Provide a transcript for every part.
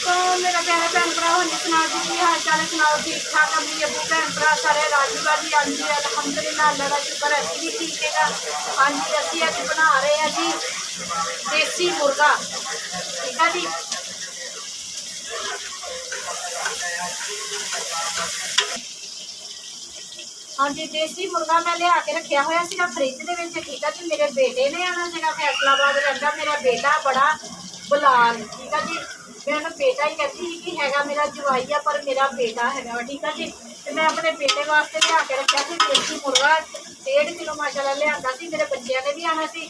वालेकुम मेरा प्यारे भैन भरा होने सुनाओ जी की हाल चाल सुनाओ ठीक ठाक अपनी अबू भैन भरा सारे राजी बाजी हाँ जी अलहमदुलिल्लाह अल्लाह का शुक्र है अभी भी ठीक है। हाँ जी असी अज बना रहे हैं जी देसी मुर्गा ठीक है जी। हाँ जी देसी मुर्गा मैं लिया के रखा हुआ फ्रिज के ठीक है जी। मेरे बेटे ने आना फैसलाबाद रहता मेरा बेटा बड़ा बुलाल ठीक है जी। मैं बेटा ही कहती कि है मेरा जवाई है पर मेरा बेटा है ठीक है जी। तो मैं अपने बेटे वास्ते लिया के रखा सी देसी मुर्गा 1.5 किलो माशाल्लाह लिया मेरे बच्चों ने भी आना सी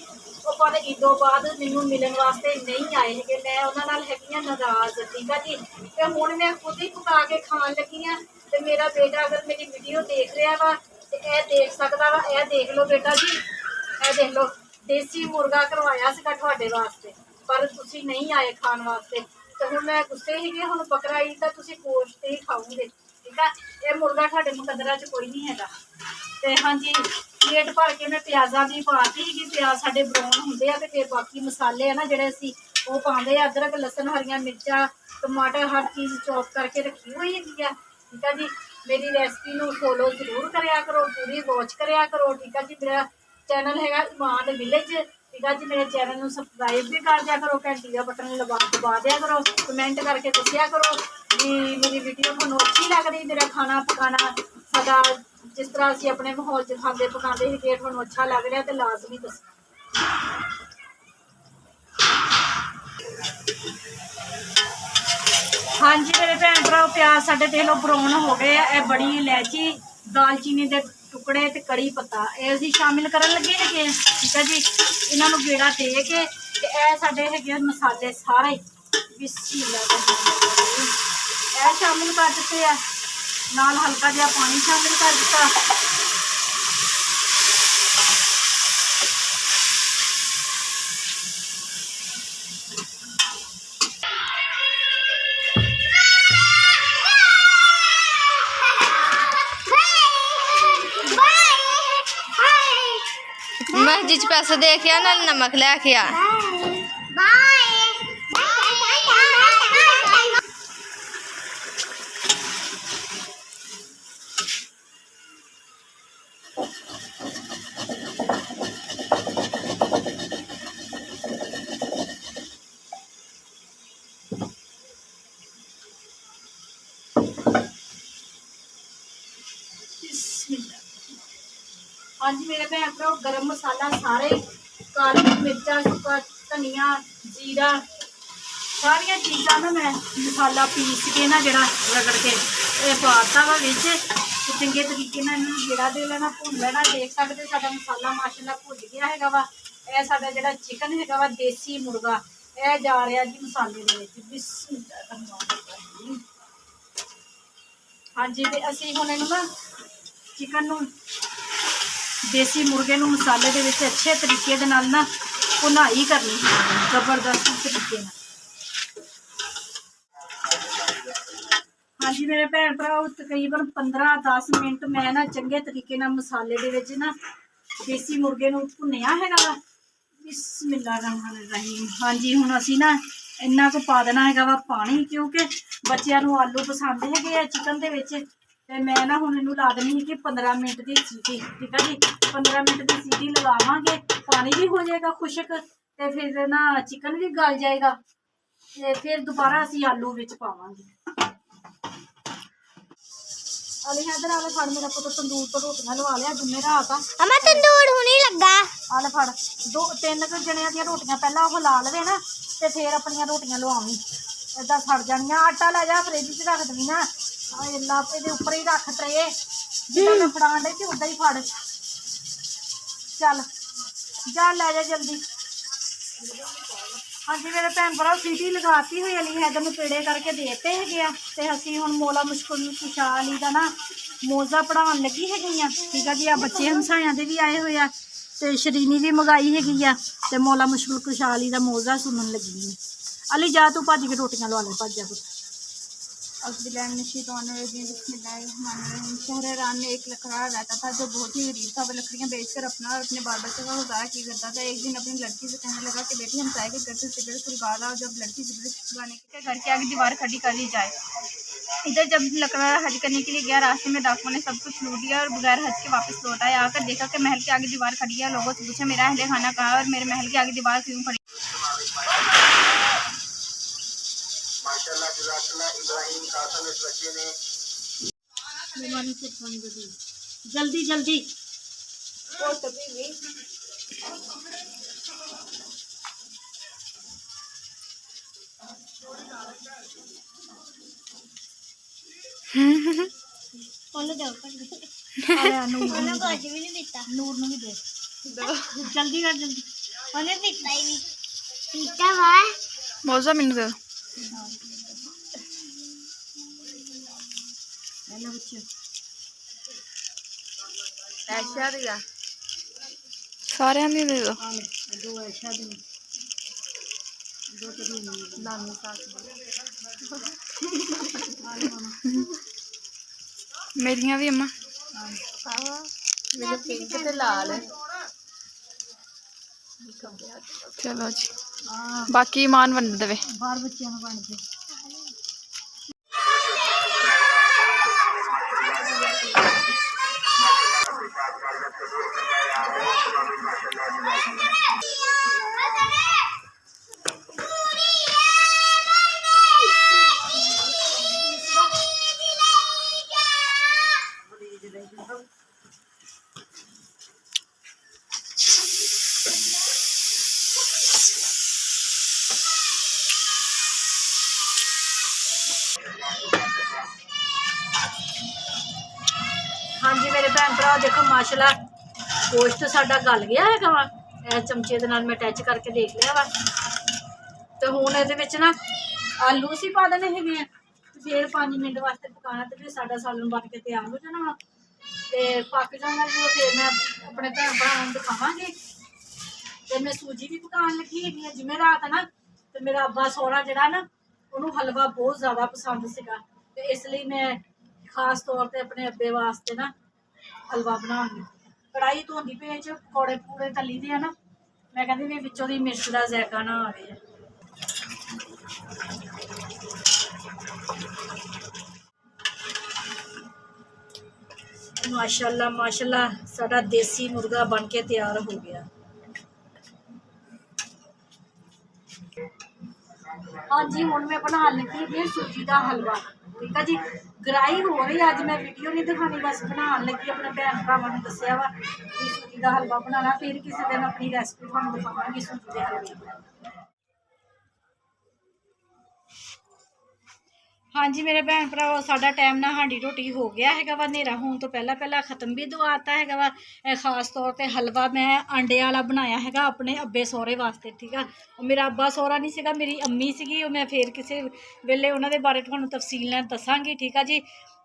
पर ईदों बाद मैनू मिलने वास्ते नहीं आए है मैं उन्होंने है नाराज ठीक है जी। तो हूँ मैं खुद ही पका के खान लगी हाँ तो मेरा बेटा अगर मेरी वीडियो देख रहा वा तो यह देख सकता वा यह देख लो बेटा जी यह देख लो देसी मुर्गा करवाया थोड़े वास्ते पर तुसी नहीं आए खान वास्ते। तो हूँ मैं गुस्से ही हूँ बकरा ईद का तुसी गोश्त ही खाओगे ठीक है। यह मुर्गा थोड़े मुकदरा च कोई नहीं है। तो हाँ जी प्लेट भर के मैं प्याजा भी पाती कि प्याज साढ़े ब्राउन होंगे तो फिर बाकी मसाले है ना जोड़े असी वो पाते अदरक लसन हरिया मिर्चा टमाटर हर चीज़ चॉप करके रखी हुई है ठीक है जी। मेरी रेसिपी को फॉलो जरूर कराया करो पूरी वॉच कराया करो ठीक है जी। मेरा चैनल है इमाद विलेज ठीक है जी। मेरे चैनल को सबसक्राइब भी कर दिया करो घंटी का बटन दबा दिया करो कमेंट करके दसिया करो कि मेरी वीडियो थोड़ा अच्छी लग रही मेरा खाना पकाना सादा जिस तरह असी अपने माहौल च खाते पकाते थे थोड़ा अच्छा लग रहा तो लाजमी दस। हाँ जी मेरे भैन भरा प्याज साढ़े देख लो ब्राउन हो गए है। बड़ी इलायची दालचीनी के टुकड़े तो कड़ी पत्ता ये असी शामिल कर लगे है ठीक है जी। इन्हों गेड़ा दे के साढ़े है मसाले सारे बिस्मिल्लाह शामिल कर दिते है नाल हल्का जहा पानी शामिल कर दिता। मस्जिद पैसे दे के आ नाल नमक लैके आ। हाँ जी मेरे भैन भरा गरम मसाला सारे काली मिर्चा सुक्का धनिया जीरा सारिया चीज़ा ना मैं मसाला पीस के ना जरा रगड़ के पाता वा चंगे तरीके गेड़ा दे लेना भुन लेना देख सकते साडा मसाला माशाल्लाह भुज गया है वा। यह साडा जिहड़ा चिकन है वा देसी मुर्गा यह जा रहा जी मसाले के बिस्मिल्लाह। हाँ जी तो असी हुण इहनूं ना चिकन नूं देसी मुर्गे नूं मसाले दे विच अच्छे तरीके दे नाल ना भुनाई करनी जबरदस्त तरीके नाल। हाँ जी मेरे भैन भरा तकरीबन 15-10 मिनट मैं ना चंगे तरीके नाल मसाले दे विच ना देसी मुर्गे नूं भुनिया है वा बिस्मिल्लाह रहमान रहीम। हाँ जी हुण असी ना इन्ना को पा देना है वा पानी क्योंकि बच्चों नूं आलू पसंद है चिकन दे विच। ते मैं ना हुण इनू ला देनी कि 15 मिनट की सीटी ठीक है जी। 15 मिनट की सीटी लगावांगे पानी भी हो जाएगा खुश्क ते फिर ना चिकन भी गल जाएगा ते फिर दोबारा असी आलू विच पावांगे। अली इधर आले फड़ मेरा पुत्र तंदूर तो रोटियां लवा लिया जुम्मे रात अम्मा तंदूर हुणे लगा आले फड़ 2-3 जणियां दी रोटियां पहला हिला लवे ना ते फिर अपनियां रोटियां लवावी इदा सड़ जानियां। आटा लै जा फ्रिज च रख देनी ना ला ये उपर ही रख ट्रे जिदा मैं फड़ा डई थी उदा ही फड़ चल जा लै जा जल्दी। हाँ जी मेरे भैन भरा सीटी लगाती हुई अली हैदर में पेड़े करके देते है तो असी हम मौला मुश्किल खुशा अली का ना मोजा पढ़ाने लगी है ठीक है जी। आ बच्चे हंसाया के भी आए हुए हैं तो शरीनी भी मंगाई है तो मौला मुश्किल खुशा अली का मोजा सुनन लगी है। अली जा तू भज के रोटियां लवा ले भज जा पुत शहरान में एक लकड़ा रहता था जो बहुत ही गरीब था। वह लकड़ियाँ बेचकर अपना और अपने बाल बच्चों का गुजारा किया करता था। एक दिन अपनी लड़की से कहने लगा कि बेटी हम चाय के घर से सिगरेट सुलगा ला। जब लड़की सिगरेट सुलगाने के घर के आगे दीवार खड़ी कर दी जाए। इधर जब लकड़ा हज करने के लिए गया, रास्ते में डाकुओं ने सब कुछ लूट लिया और बगैर हज के वापस लौट आया। आकर देखा कि महल के आगे दीवार खड़ी है। लोगों से पूछा मेरा अहले खाना कहाँ है और मेरे महल के आगे दीवार क्यों खड़ी। माशाल्लाह जज़ाकल्लाह इब्राहिम कासम इस बच्चे ने जल्दी जल्दी नूर ਨੂੰ ਵੀ ਦੇ ਜਲਦੀ ਕਰ ਜਲਦੀ ਉਹਨੇ ਪੀਤਾ ਹੀ ਨਹੀਂ ਪੀਤਾ ਵਾ मौजा मैनू दे हेलो बच्चे ऐशा दिया सारे दे दो दो ऐशा दी दो तेरी नानी साथ मेरिया भी अम्मा मेरे पिंक ते लाल है चलो जी बाकी ईमान बन देवे बाहर बच्चों ਨੂੰ ਬਣ ਕੇ हाँ जी मेरे भैन भरा देखो माशाल्लाह गोश्त साडा गल गया है वा चमचे दे नाल मैं टच करके देख लिया वा तो हुण इहदे विच ना आलू सी पा देने है फिर 5 मिनट वास्ते पकाना तो फिर साडा सालन बन के तैयार हो जाना वा ते पक जाना जो फिर मैं अपने भैन भरावां नूं दिखावांगी ते मैं सूजी भी पकान लगी है जिवें रात ना ते मेरा अब्बा सोहरा जिहड़ा ना उहनूं हलवा बहुत ज़्यादा पसंद सीगा ते इसलिए मैं खास तौर पे अपने अब्बे वास्ते ना हलवा बनाऊंगी कढ़ाई धोंदी पे पकौड़े पूरे तली दे ना मैं कहती भी विचों दी मिर्च का जायका ना आवे माशाल्लाह माशाल्लाह साडा देसी मुर्गा बन के तैयार हो गया। हाँ जी हुण मैं बना लगी है सूजी का हलवा ठीक है जी गराई हो रही अज मैं वीडियो नहीं दिखानी बस बनाने लगी अपने भैन भरावां नूं दस्सिया वा कि सूजी का हलवा बनाना फिर किसी दिन अपनी रेसिपी तुहानूं दिखावांगी सूजी के हलवे की। हाँ जी मेरे भैन भरावो साडा टाइम ना हांडी रोटी हो गया है वा नेरा होने तो पहला पहला खत्म भी दवाता है वा खास तौर पे हलवा मैं अंडे वाला बनाया है अपने अब्बे सौहरे वास्ते ठीक है मेरा अब्बा सौहरा नहीं सीगा मेरी अम्मी सीगी मैं फिर किसी वेले उन्होंने बारे तुहानूं तफसील नाल दसांगी ठीक है जी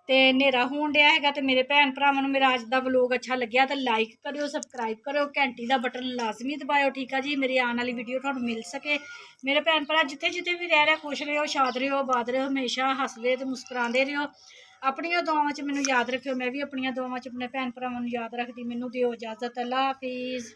तो नेरा होण दिया है तो मेरे भैन भरावां नूं मेरा अज दा व्लॉग अच्छा लग्या तो लाइक करियो सबसक्राइब करो घंटी का बटन लाजमी दबाओ ठीक है जी मेरी आने वाली वीडियो तुहानूं मिल सके मेरे भैन भरा जिथे जिथे भी रह रहे खुश रहो शाद रहो आबाद रहो हमेशा हसदे ते मुस्कुरांदे रहो अपनियां दुआवां च मैनूं याद रखियो मैं भी अपनियां दुआवां च अपने भैन भरावां नूं याद रखदी मैनूं दिओ इजाजत अल्लाह हाफिज़।